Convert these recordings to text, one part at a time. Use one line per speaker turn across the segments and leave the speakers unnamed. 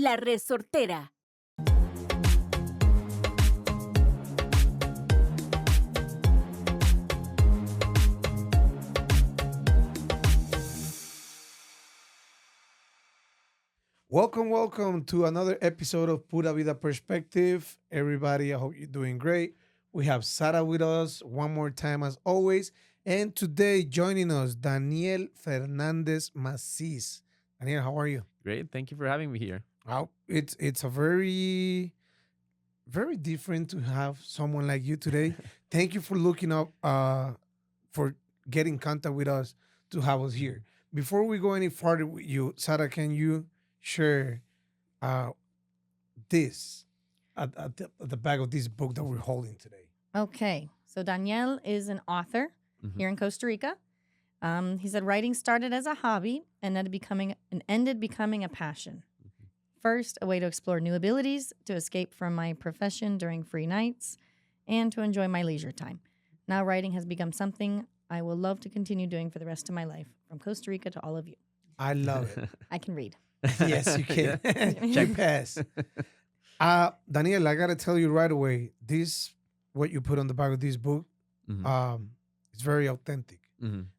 La Resortera.
Welcome to another episode of Pura Vida Perspective. Everybody, I hope you're doing great. We have Sara with us one more time as always. And today joining us, Daniel Fernández Masís. Daniel, how are you?
Great. Thank you for having me here.
Wow, it's a very different to have someone like you today. Thank you for looking up for getting in contact with us to have us here. Before we go any further with you, Sara, can you share this at the back of this book that we're holding today?
Okay, so Daniel is an author here in Costa Rica. He said writing started as a hobby and ended becoming a passion. First, a way to explore new abilities, to escape from my profession during free nights, and to enjoy my leisure time. Now writing has become something I will love to continue doing for the rest of my life, from Costa Rica to all of you.
I love it.
I can read.
Yes, you can. Check pass. Daniel, I gotta tell you right away, this what you put on the back of this book, it's very authentic.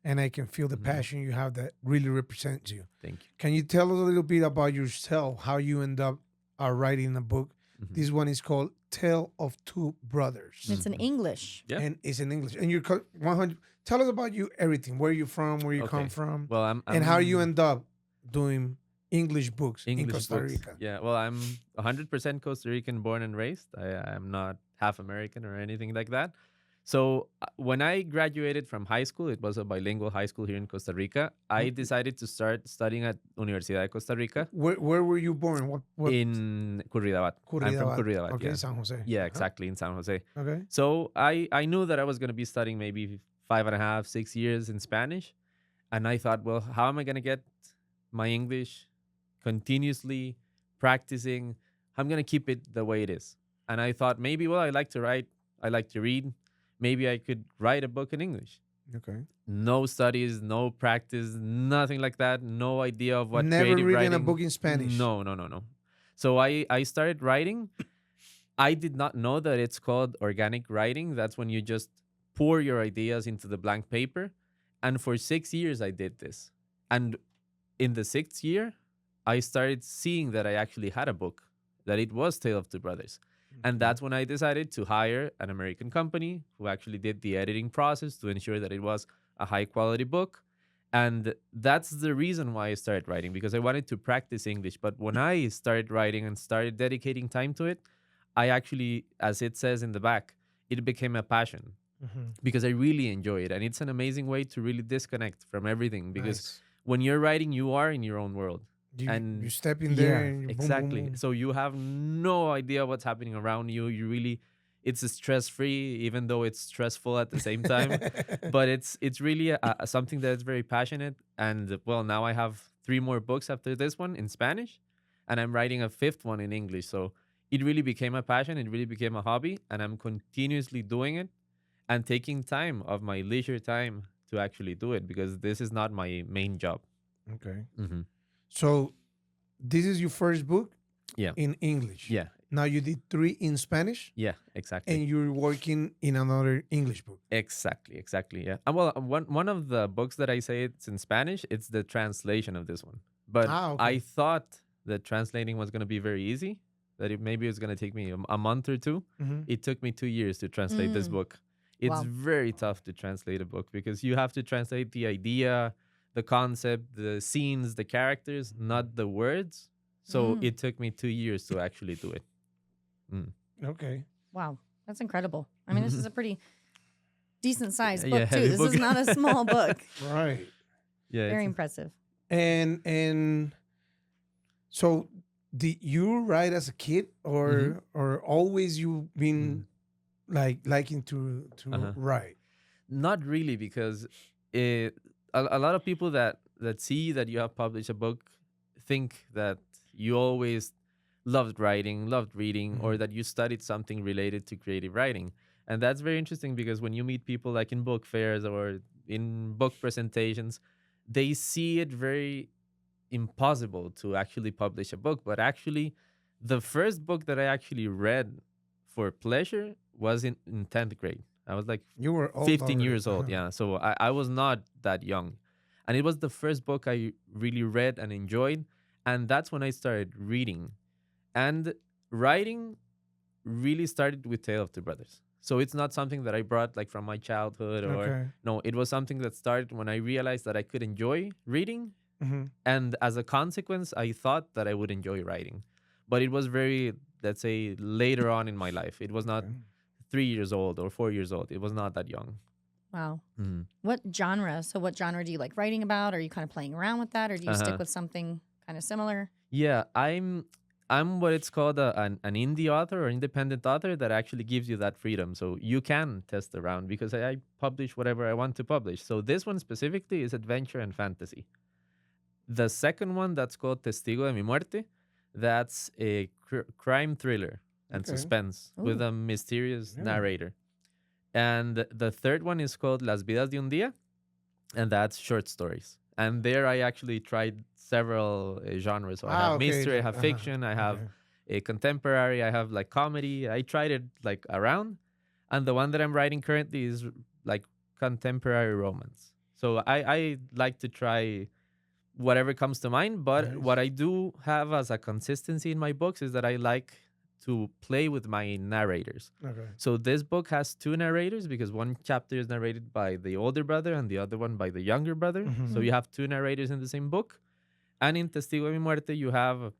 And I can feel the passion you have that really represents you.
Thank you.
Can you tell us a little bit about yourself, how you end up writing a book? This one is called Tale of Two Brothers.
It's in English.
Yeah.
And it's in English. And you're 100. Tell us about you, everything. Where you from, where you come from,
Well, I'm
and how you end up doing English books in
English
Costa
books.
Rica.
Yeah. Well, I'm 100% Costa Rican, born and raised. I'm not half American or anything like that. So when I graduated from high school, it was a bilingual high school here in Costa Rica. I decided to start studying at Universidad de Costa Rica.
Where were you born? What?
In Curridabat. I'm from Curridabat.
Okay,
Yeah.
San Jose.
Yeah, exactly, in San Jose.
Okay.
So I knew that I was going to be studying maybe 5.5, 6 years in Spanish. And I thought, well, how am I going to get my English continuously practicing? I'm going to keep it the way it is. And I thought maybe, well, I like to write. I like to read. Maybe I could write a book in English.
Okay.
No studies, no practice, nothing like that. No idea of what
Never
creative
reading
writing.
a book in Spanish.
No. So I started writing. I did not know that it's called organic writing. That's when you just pour your ideas into the blank paper. And for 6 years, I did this. And in the 6th year, I started seeing that I actually had a book, that it was Tale of Two Brothers. And that's when I decided to hire an American company who actually did the editing process to ensure that it was a high quality book. And that's the reason why I started writing, because I wanted to practice English. But when I started writing and started dedicating time to it, I actually, as it says in the back, it became a passion because I really enjoy it. And it's an amazing way to really disconnect from everything, because when you're writing, you are in your own world.
You step in there and
exactly.
boom, boom, boom.
So you have no idea what's happening around you. It's stress free, even though it's stressful at the same time. But it's really something that's very passionate. And well, now I have 3 more books after this one in Spanish, and I'm writing a 5th one in English. So it really became a passion. It really became a hobby, and I'm continuously doing it and taking time of my leisure time to actually do it, because this is not my main job.
Okay.
Mm-hmm.
So this is your first book?
Yeah.
In English?
Yeah.
Now you did 3 in Spanish?
Yeah, exactly.
And you're working in another English book?
Exactly. Yeah. And well, one of the books that I say it's in Spanish, it's the translation of this one. But
okay.
I thought that translating was going to be very easy, that maybe it was going to take me a month or 2. It took me 2 years to translate this book. It's very tough to translate a book, because you have to translate the idea, the concept, the scenes, the characters, not the words. So it took me 2 years to actually do it.
Okay.
Wow, that's incredible. I mean, this is a pretty decent sized book,
Yeah,
too.
heavy
This
book.
is not a small book.
Right.
Yeah.
Very impressive.
And so did you write as a kid or always you've been liking to write?
Not really, because a lot of people that see that you have published a book think that you always loved writing, loved reading, or that you studied something related to creative writing. And that's very interesting, because when you meet people like in book fairs or in book presentations, they see it very impossible to actually publish a book. But actually, the first book that I actually read for pleasure was in 10th grade. I was like
You were old
15
already.
years old. Yeah. So I was not that young. And it was the first book I really read and enjoyed. And that's when I started reading. And writing really started with Tale of Two Brothers. So it's not something that I brought like from my childhood or
Okay.
no, it was something that started when I realized that I could enjoy reading.
Mm-hmm.
And as a consequence, I thought that I would enjoy writing. But it was very, let's say, later on in my life. It was not 3 years old or 4 years old. It was not that young.
Wow.
Mhm.
What genre? So what genre do you like writing about? Are you kind of playing around with that, or do you
Uh-huh.
stick with something kind of similar?
Yeah, I'm what it's called an indie author or independent author that actually gives you that freedom. So you can test around because I publish whatever I want to publish. So this one specifically is adventure and fantasy. The second one that's called Testigo de mi Muerte, that's a crime thriller and
Okay.
suspense with
Ooh.
a mysterious
Yeah.
narrator. And the third one is called Las Vidas de un Día, and that's short stories. And there I actually tried several genres. So I have
okay.
mystery, I have
Uh-huh.
fiction, I have
Okay.
a contemporary, I have like comedy. I tried it like around. And the one that I'm writing currently is like contemporary romance. So I like to try whatever comes to mind. But
Nice.
what I do have as a consistency in my books is that I like to play with my narrators.
Okay.
So this book has two narrators because one chapter is narrated by the older brother and the other one by the younger brother.
Mhm.
So you have two narrators in the same book. And in Testigo de mi Muerte, you have,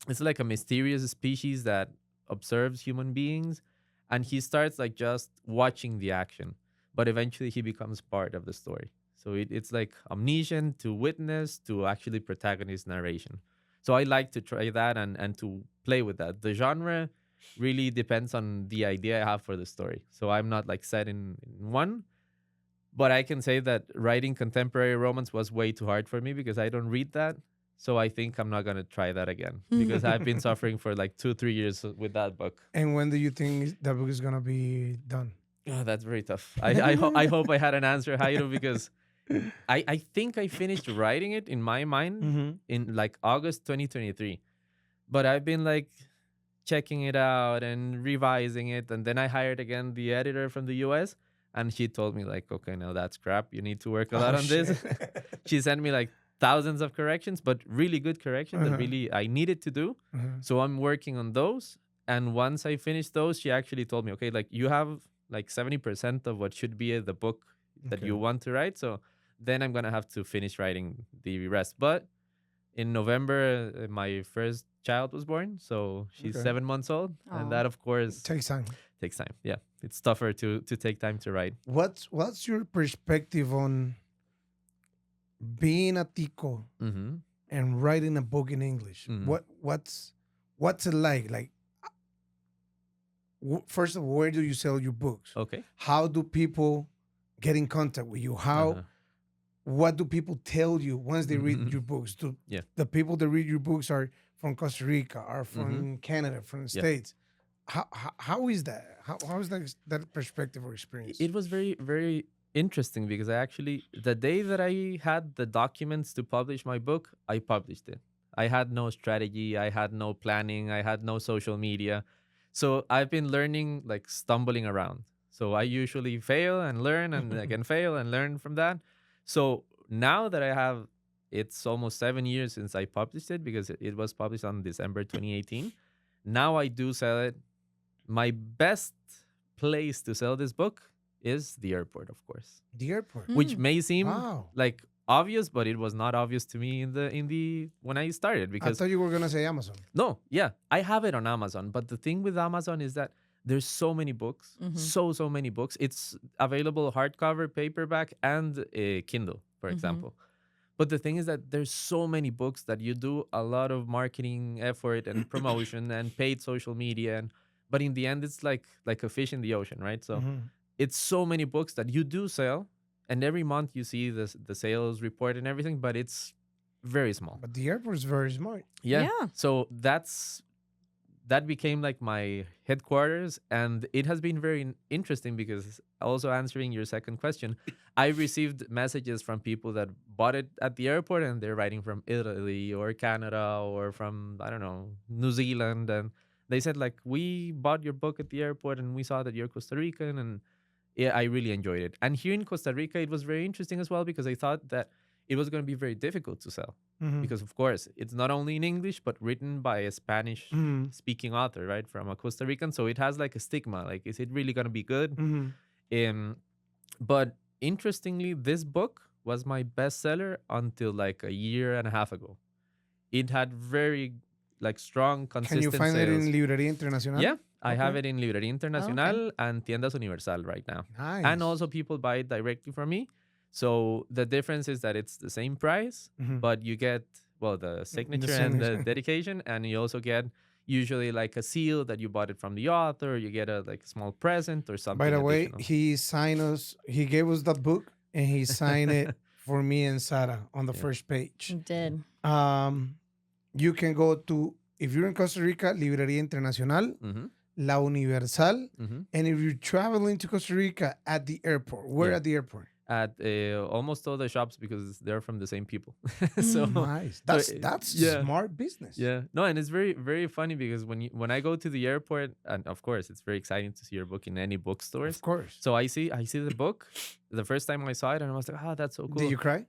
it's like a mysterious species that observes human beings. And he starts like just watching the action, but eventually he becomes part of the story. So it's like omniscient to witness to actually protagonist narration. So I like to try that and to play with that. The genre really depends on the idea I have for the story. So I'm not like set in one, but I can say that writing contemporary romance was way too hard for me because I don't read that. So I think I'm not going to try that again because I've been suffering for like 2-3 years with that book.
And when do you think that book is gonna be done?
Oh, that's very tough. I hope I had an answer, Jairo, because I think I finished writing it in my mind
Mm-hmm.
in like August 2023. But I've been like checking it out and revising it. And then I hired again the editor from the US. And she told me like, okay, no, that's crap. You need to work a lot on this. She sent me like thousands of corrections, but really good corrections that really I needed to do. So I'm working on those. And once I finish those, she actually told me, okay, like you have like 70% of what should be the book that you want to write. So then I'm going to have to finish writing the rest. But in November, my first child was born. So she's 7 months old.
Aw.
And that, of course,
Takes time.
takes time. Yeah. It's tougher to take time to write.
What's your perspective on being a tico
Mm-hmm.
and writing a book in English?
Mhm.
What's it like? Like, first of all, where do you sell your books?
Okay.
How do people get in contact with you? How
Uh-huh.
what do people tell you once they read
Mhm.
your books? Do
Yeah.
the people that read your books are from Costa Rica, are from Canada, from the
Yeah.
States? How is that? How is that perspective or experience?
It was very, very interesting because I actually, the day that I had the documents to publish my book, I published it. I had no strategy, I had no planning, I had no social media. So I've been learning, like stumbling around. So I usually fail and learn and again fail and learn from that. So now that I have, it's almost 7 years since I published it because it was published on December 2018. Now I do sell it. My best place to sell this book is the airport, of course,
The airport.
which may seem
Wow.
like obvious, but it was not obvious to me in the when I started
I
because
thought you were gonna say Amazon.
no, yeah, I have it on Amazon, but the thing with Amazon is that there's so many books, so many books. It's available hardcover, paperback, and Kindle, for example. But the thing is that there's so many books that you do a lot of marketing effort and promotion and paid social media, but in the end, it's like a fish in the ocean, right? So it's so many books that you do sell, and every month you see the sales report and everything, but it's very small.
But the airport is very smart.
Yeah.
Yeah.
So that's that became like my headquarters, and it has been very interesting because also answering your second question, I received messages from people that bought it at the airport and they're writing from Italy or Canada or from, I don't know, New Zealand, and they said like, we bought your book at the airport and we saw that you're Costa Rican, and yeah, I really enjoyed it. And here in Costa Rica, it was very interesting as well because I thought that it was going to be very difficult to sell
Mhm.
because, of course, it's not only in English but written by a Spanish
Mhm.
speaking author, right, from a Costa Rican. So it has like a stigma, like, is it really going to be good?
Mhm.
But interestingly, this book was my bestseller until like a year and a half ago. It had very like strong,
Can you
consistent
find it
sales.
in Librería Internacional?
Yeah, I have
Okay.
it in Librería Internacional and Tiendas Universal right now.
Nice.
And also people buy it directly from me. So the difference is that it's the same price,
Mhm.
but you get, well, the signature and the
signature.
dedication, and you also get usually like a seal that you bought it from the author. You get a like small present or something.
By the way,
additional.
he gave us the book and he signed it for me and Sarah on the
Yeah.
first page.
You did.
You can go to, if you're in Costa Rica, Librería Internacional,
Mhm,
La Universal,
mhm.
and if you're traveling to Costa Rica at the airport, where
Yeah.
at the airport?
At almost all the shops because they're from the same people. So
Nice.
so,
That's
yeah.
smart business.
Yeah, no, and it's very very funny because when I go to the airport, and of course it's very exciting to see your book in any bookstores.
Of course.
So I see the book the first time I saw it, and I was like, oh, that's so cool.
Did you cry?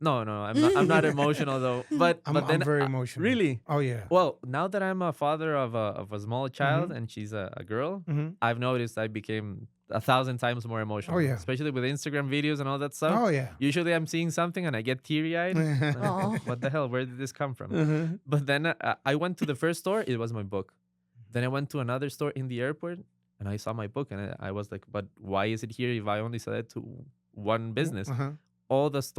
No, I'm not emotional though. But then
I'm very emotional.
really.
Oh yeah.
Well, now that I'm a father of a small child and she's a girl,
Mhm.
I've noticed I became 1,000 times more emotional.
Oh, yeah.
Especially with Instagram videos and all that stuff.
Oh yeah.
Usually I'm seeing something and I get teary-eyed.
Aw.
What the hell? Where did this come from?
Mhm.
But then I went to the first store. It was my book. Then I went to another store in the airport and I saw my book. And I was like, but why is it here if I only sell it to one business?
Uh-huh.
Almost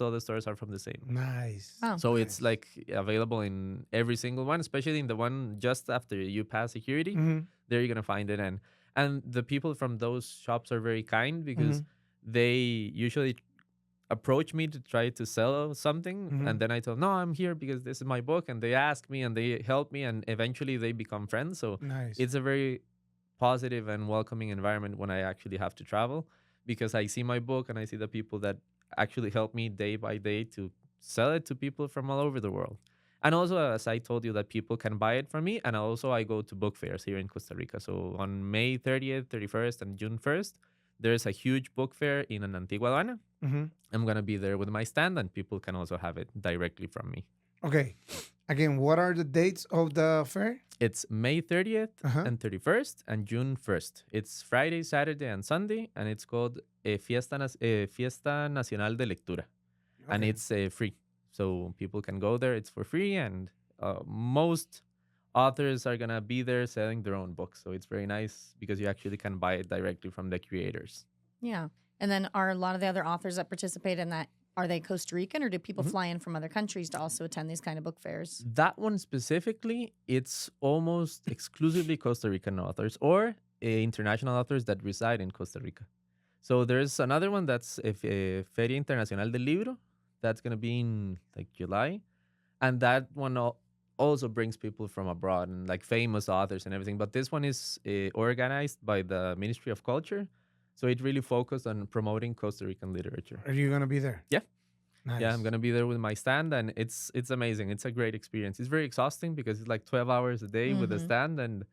all the stores are from the same.
Nice.
Wow.
So it's like available in every single one, especially in the one just after you pass security.
Mhm.
There you're going to find it. And the people from those shops are very kind because they usually approach me to try to sell something.
Mhm.
And then I tell them, no, I'm here because this is my book. And they ask me and they help me. And eventually they become friends. So
Nice.
it's a very positive and welcoming environment when I actually have to travel because I see my book and I see the people that actually help me day by day to sell it to people from all over the world. And also, as I told you, that people can buy it from me. And also, I go to book fairs here in Costa Rica. So on May 30th, 31st, and June 1st, there's a huge book fair in Antigua Aduana.
Mhm.
I'm going to be there with my stand, and people can also have it directly from me.
Okay. Again, what are the dates of the fair?
It's May 30th
Uh-huh.
and 31st and June 1st. It's Friday, Saturday, and Sunday, and it's called Fiesta Nacional de Lectura. And
Okay.
it's free. So people can go there. It's for free. And most authors are going to be there selling their own books. So it's very nice because you actually can buy it directly from the creators.
Yeah. And then are a lot of the other authors that participate in that, are they Costa Rican or do people fly in from other countries to also attend these kind of book fairs?
That one specifically, it's almost exclusively Costa Rican authors or international authors that reside in Costa Rica. So there's another one that's Feria Internacional del Libro. That's going to be in like July. And that one also brings people from abroad and like famous authors and everything. But this one is organized by the Ministry of Culture. So it really focused on promoting Costa Rican literature.
Are you gonna be there?
Yeah.
Nice.
Yeah, I'm gonna be there with my stand, and it's amazing. It's a great experience. It's very exhausting because it's like 12 hours a day with a stand, and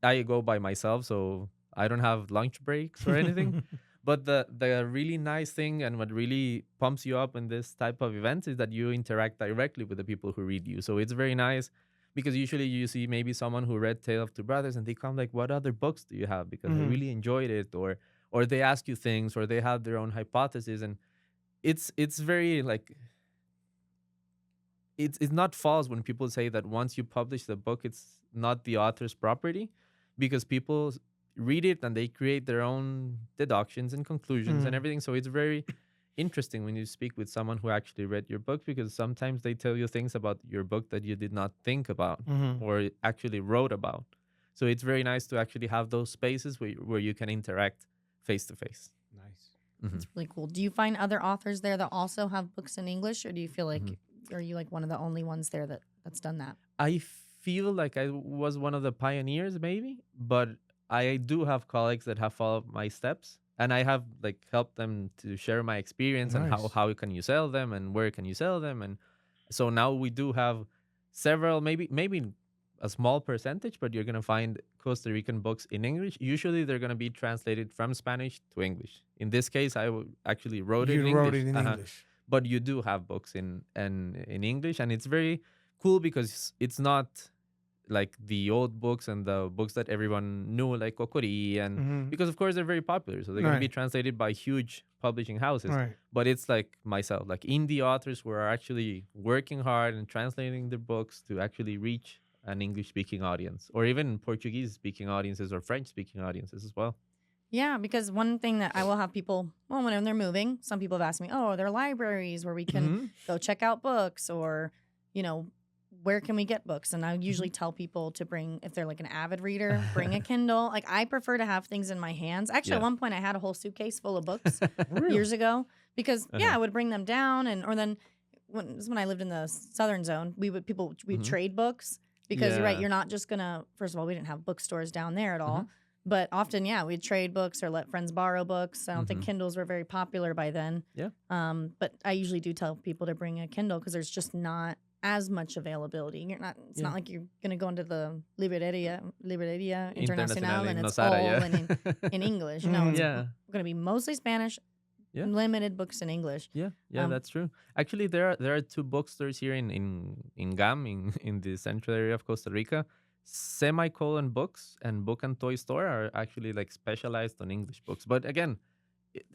I go by myself, so I don't have lunch breaks or anything. But the really nice thing and what really pumps you up in this type of events is that you interact directly with the people who read you. So it's very nice because usually you see maybe someone who read Tale of Two Brothers and they come like, what other books do you have? Because I really enjoyed it, or they ask you things, or they have their own hypotheses, and it's very like it's not false when people say that once you publish the book, it's not the author's property, because people read it and they create their own deductions and conclusions and everything. So it's very interesting when you speak with someone who actually read your book, because sometimes they tell you things about your book that you did not think about or actually wrote about. So it's very nice to actually have those spaces where you can interact face to face.
Nice.
It's really cool. Do you find other authors there that also have books in English, or do you feel like are you like one of the only ones there that's done that?
I feel like I was one of the pioneers, maybe, but I do have colleagues that have followed my steps, and I have like helped them to share my experience and
Nice.
how can you sell them and where can you sell them, and so now we do have several, maybe a small percentage, but you're gonna find Costa Rican books in English. Usually, they're gonna be translated from Spanish to English. In this case, actually wrote it in
You wrote
English.
it in English.
But you do have books in English, and it's very cool because it's not like the old books and the books that everyone knew, like Kokori, and
Mhm.
because of course they're very popular, so they're going to be
Right.
translated by huge publishing houses.
Right.
But it's like myself, like indie authors who are actually working hard and translating their books to actually reach an English speaking audience, or even Portuguese speaking audiences or French speaking audiences as well.
Yeah, because one thing that I will have people, well, when they're moving, some people have asked me, oh, are there libraries where we can go check out books, or, where can we get books? And I usually tell people to bring, if they're like an avid reader, bring a Kindle. Like, I prefer to have things in my hands. Actually,
Yeah.
at one point, I had a whole suitcase full of books
Really?
years ago because,
Uh-huh.
I would bring them down. Or then when I lived in the southern zone, we'd trade books because you're right.
Yeah.
You're not just going to, first of all, we didn't have bookstores down there at all.
Mhm.
But often, we'd trade books or let friends borrow books. I don't think
Mhm.
Kindles were very popular by then.
Yeah.
But I usually do tell people to bring a Kindle because there's just not as much availability. It's
Yeah.
not like you're going to go into the Libreria Internacional and
in
it's
Nosara,
all
yeah.
in English. No, it's
Yeah.
going to be mostly Spanish,
Yeah.
limited books in English.
Yeah,
Um,
that's true. Actually, there are two bookstores here in GAM in the central area of Costa Rica. Semicolon Books and Book and Toy Store are actually like specialized on English books. But again,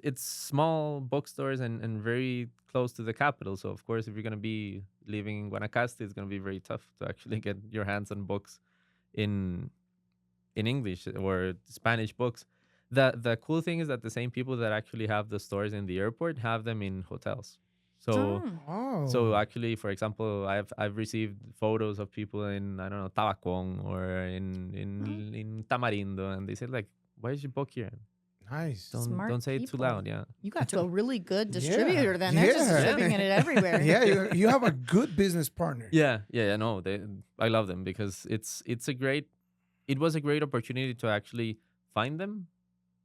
it's small bookstores and very close to the capital. So of course, if you're gonna be living in Guanacaste, it's gonna be very tough to actually get your hands on books in English or Spanish books. The cool thing is that the same people that actually have the stores in the airport have them in hotels. So
Oh.
so actually, for example, I've received photos of people in, I don't know, Tabacón or in Tamarindo, and they said like, "Why is your book here?
Nice.
Smart
Don't say it too
people.
loud." Yeah,
You got to a really good
Yeah.
distributor then. They're just
Yeah.
distributing it everywhere.
Yeah, you have a good business partner.
yeah. No, I love them because it was a great opportunity to actually find them.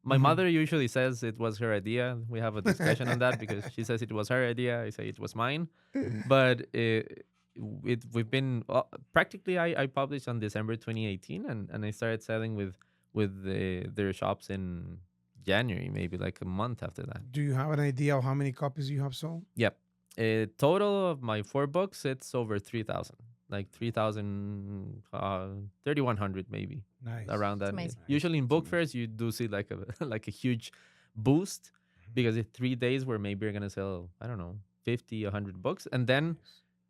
My
Mhm.
mother usually says it was her idea. We have a discussion on that because she says it was her idea. I say it was mine. But we've been practically I published on December 2018, and I started selling with their shops in January, maybe like a month after that.
Do you have an idea of how many copies you have sold?
Yep. Total of my 4 books, it's over 3,000. Like 3,000, 3,100 maybe,
Nice.
around that.
amazing.
Usually in book fairs, you do see like a like a huge boost because it's 3 days where maybe you're gonna sell, I don't know, 50, 100 books, and then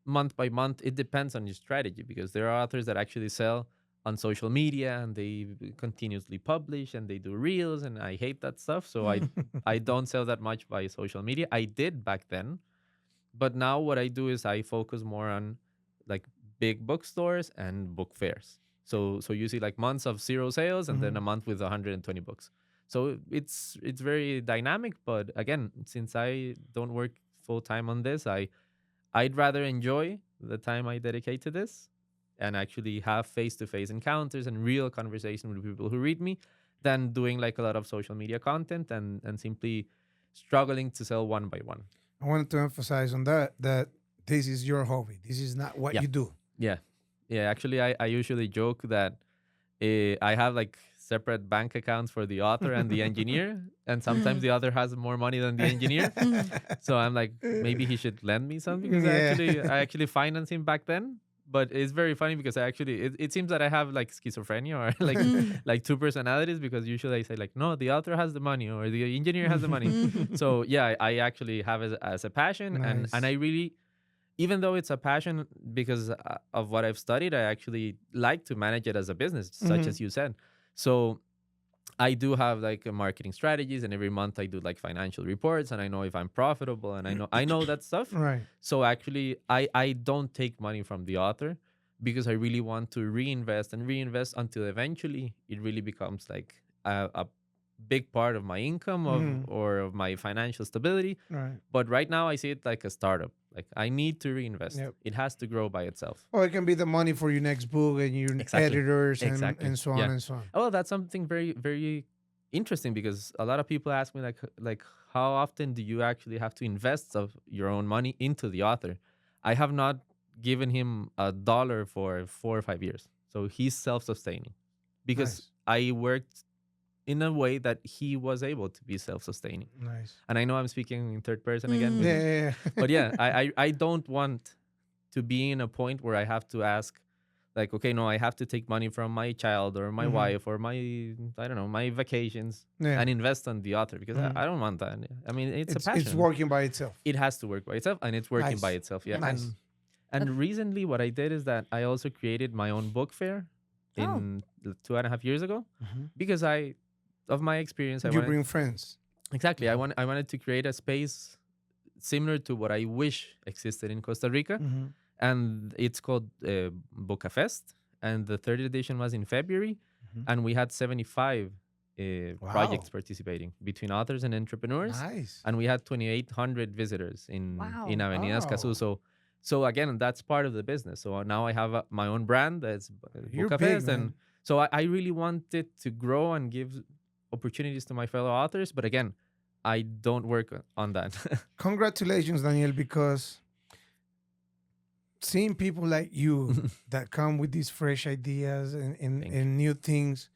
month by month, it depends on your strategy because there are authors that actually sell on social media and they continuously publish and they do reels, and I hate that stuff. So I don't sell that much by social media. I did back then, but now what I do is I focus more on like big bookstores and book fairs. So you see like months of 0 sales and then a month with 120 books. So it's very dynamic, but again, since I don't work full time on this, I'd rather enjoy the time I dedicate to this and actually have face-to-face encounters and real conversation with people who read me than doing like a lot of social media content and simply struggling to sell one by one.
I wanted to emphasize on that this is your hobby. This is not what
Yeah.
you do.
Yeah. Actually, I usually joke that I have like separate bank accounts for the author and the engineer, and sometimes the author has more money than the engineer. So I'm like, maybe he should lend me some because
Yeah.
I actually financed him back then. But it's very funny because it seems that I have like schizophrenia or like 2 personalities, because usually I say like, no, the author has the money or the engineer has the money. So yeah, I actually have it as a passion,
Nice.
and I really, even though it's a passion because of what I've studied, I actually like to manage it as a business, such as you said. So I do have like marketing strategies, and every month I do like financial reports, and I know if I'm profitable, and I know that stuff.
Right.
So actually, I don't take money from the author because I really want to reinvest until eventually it really becomes like a big part of my income of
Mhm.
or of my financial stability.
Right.
But right now I see it like a startup. Like I need to reinvest.
Yep.
It has to grow by itself.
Or it can be the money for your next book and your
Exactly.
editors
Exactly.
and so on
Yeah.
and so on.
Oh, that's something very, very interesting because a lot of people ask me like how often do you actually have to invest of your own money into the author? I have not given him $1 for 4 or 5 years. So he's self-sustaining because
Nice.
I worked in a way that he was able to be self-sustaining.
Nice.
And I know I'm speaking in third person again,
Yeah, yeah, yeah.
but yeah, I don't want to be in a point where I have to ask, like, okay, no, I have to take money from my child or my
Mhm.
wife or my, I don't know, my vacations
Yeah.
and invest on the author because
Mhm.
I don't want that. I mean, it's a passion.
It's working by itself.
It has to work by itself and it's working by
Nice.
itself. Yeah.
Nice.
And recently what I did is that I also created my own book fair in 2.5 years ago because of my experience, I
You
wanted,
bring friends.
exactly. I wanted to create a space similar to what I wish existed in Costa Rica.
Mhm.
And it's called Boca Fest. And the third edition was in February.
Mhm.
And we had 75
Wow.
projects participating between authors and entrepreneurs.
Nice.
And we had 2,800 visitors in
Wow.
Avenida Escazú.
Oh.
So again, that's part of the business. So now I have my own brand that's
You're
Boca
big,
Fest.
man.
And so I really wanted to grow and give opportunities to my fellow authors. But again, I don't work on that.
Congratulations, Daniel, because seeing people like you that come with these fresh ideas
Thank you.
and new things,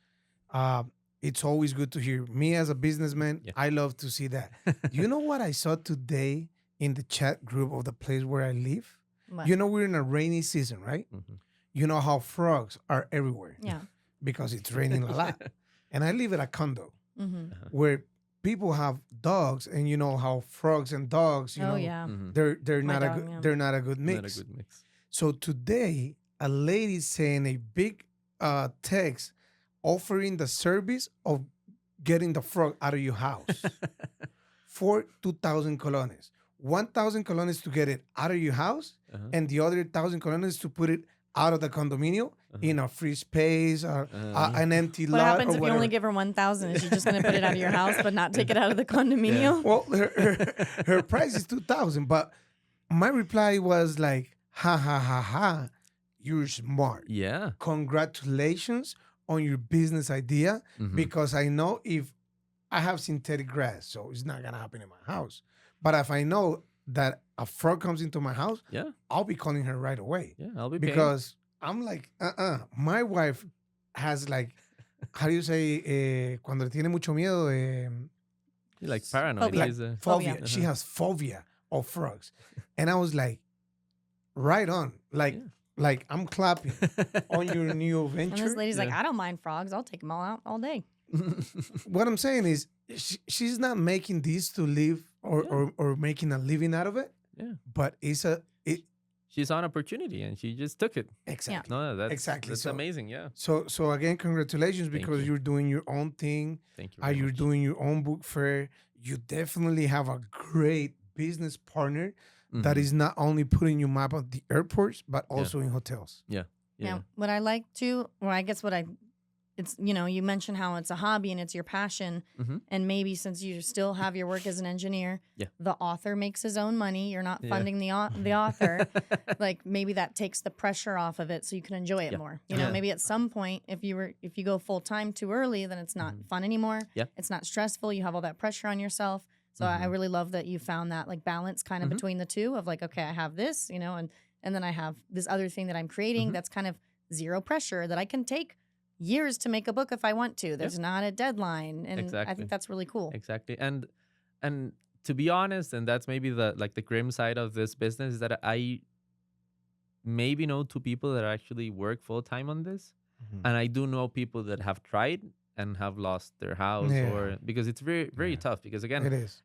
it's always good to hear. Me as a businessman,
Yeah.
I love to see that. You know what I saw today in the chat group of the place where I live?
What?
You know, we're in a rainy season, right?
Mhm.
You know how frogs are everywhere
Yeah.
because it's raining a lot. And I live in a condo
Mm-hmm.
where people have dogs, and you know how frogs and dogs, you
Oh
know,
yeah.
Mhm.
they're
My
not a
dog,
good
yeah.
they're not a good mix.
Not a good mix.
So today, a lady sent a big text offering the service of getting the frog out of your house for 2,000 colones. 1,000 colones to get it out of your house,
Uh-huh.
and the other 1,000 colones to put it out of the condominium in a free space or an empty
What
lot
happens
or
if you
whatever.
only give her 1,000? Is she just going to put it out of your house but not take it out of the condominium?
Well, her price is 2,000, but my reply was like, ha ha ha ha, you're smart.
Yeah.
Congratulations on your business idea,
Mhm.
because I know if I have synthetic grass, so it's not gonna happen in my house. But if I know that a frog comes into my house,
Yeah.
I'll be calling her right away,
Yeah. I'll be paying.
because I'm like, my wife has like, how do you say, cuando tiene mucho miedo,
Like paranoid.
Phobia.
He's a-
phobia.
Phobia.
She has phobia of frogs. And I was like, right on. Like,
Yeah.
like I'm clapping on your new
And
venture.
this lady's like,
Yeah.
I don't mind frogs. I'll take them all out all day.
What I'm saying is, she's not making this to live or making a living out of it,
Yeah.
but it's
She saw an opportunity and she just took it.
exactly.
No, that's
Exactly.
That's
So-
amazing. Yeah.
So again, congratulations,
Thank
because
you.
you're doing your own thing.
Thank you.
Are
very
you
much.
doing your own book fair? You definitely have a great business partner that
Mhm.
is not only putting you map at the airports, but
Yeah.
also in hotels.
Yeah.
Now, what I like to, or I guess it's, you mentioned how it's a hobby and it's your passion.
Mhm.
And maybe since you still have your work as an engineer,
Yeah.
the author makes his own money. You're not
Yeah.
funding the author. Like maybe that takes the pressure off of it so you can enjoy it
Yeah.
more.
Yeah.
Maybe at some point, if you go full time too early, then it's not fun anymore.
Mm-hmm. Yeah.
It's not stressful. You have all that pressure on yourself. So I really love that you found that like balance kind of
Mhm.
between the two of like, okay, I have this, and then I have this other thing that I'm creating
Mhm.
that's kind of zero pressure that I can take years to make a book if I want to. There's not a deadline. And I
Exactly.
think that's really cool.
Exactly. And to be honest, and that's maybe the grim side of this business, is that I maybe know 2 people that actually work full time on this. And I do know people that have tried and have lost their house,
Yeah.
or because it's very, very
Yeah.
tough. Because
It
again,
is.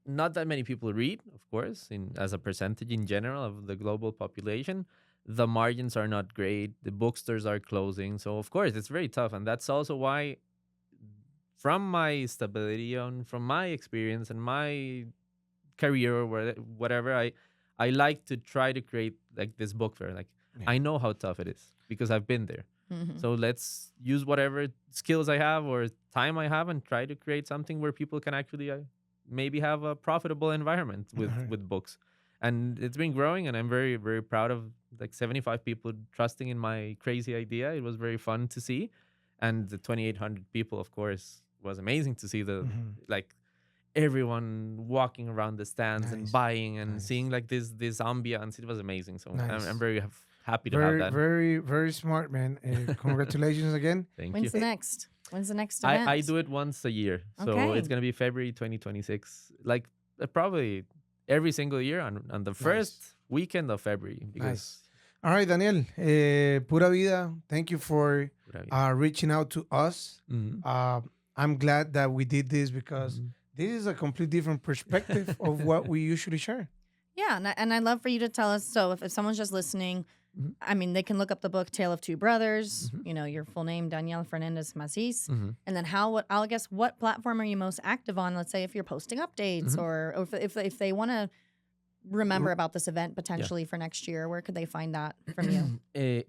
not that many people read, of course, as a percentage in general of the global population. The margins are not great. The bookstores are closing. So of course it's very tough. And that's also why, from my stability and from my experience and my career or whatever, I like to try to create like this book fair. Like
Yeah.
I know how tough it is because I've been there.
Mhm.
So let's use whatever skills I have or time I have and try to create something where people can actually maybe have a profitable environment
Right.
with books. And it's been growing, and I'm very, very proud of like 75 people trusting in my crazy idea. It was very fun to see. And the 2,800 people, of course, was amazing to see the
Mhm.
like everyone walking around the stands and
Nice.
buying and
Nice.
seeing like this ambiance. It was amazing. So
Nice.
I'm very happy to have
Very,
that.
very, very smart, man.
Thank
Congratulations again.
you.
When's the next event?
I do it once a year. So
Okay.
it's going to be February 2026. Like probably every single year on the first weekend of February. Because
All right, Daniel. Pura Vida, thank you for reaching out to us.
Mhm.
I'm glad that we did this because
Mhm.
this is a complete different perspective of what we usually share.
Yeah, and I'd love for you to tell us. So if someone's just listening,
Mhm.
I mean, they can look up the book Tale of Two Brothers.
Mhm.
You know, your full name, Daniel Fernández Masís.
Mhm.
And then I guess what platform are you most active on? Let's say if you're posting updates
Mhm.
or if they want to remember about this event potentially for next year, where could they find that from you?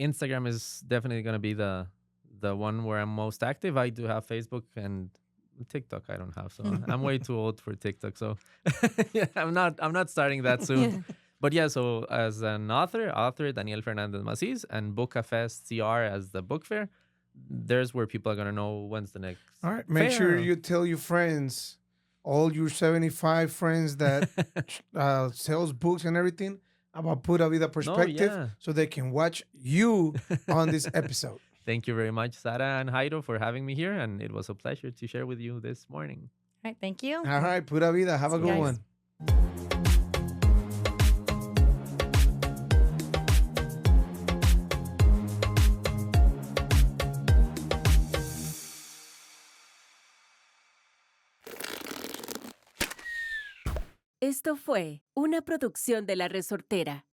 Instagram is definitely going to be the one where I'm most active. I do have Facebook and TikTok. I don't have, so I'm way too old for TikTok. So yeah, I'm not starting that soon.
Yeah.
But yeah, so as an author Daniel Fernández Masís, and Book Fest CR as the book fair. There's where people are gonna know when's the next.
All right. Make sure
fair.
you tell your friends, all your 75 friends that sells books and everything about Pura Vida Perspective
yeah.
so they can watch you on this episode.
Thank you very much, Sara and Jairo, for having me here, and it was a pleasure to share with you this morning.
All right, thank you.
All right, Pura Vida. Have a
See you
good
guys.
one.
Esto fue una producción de La Resortera.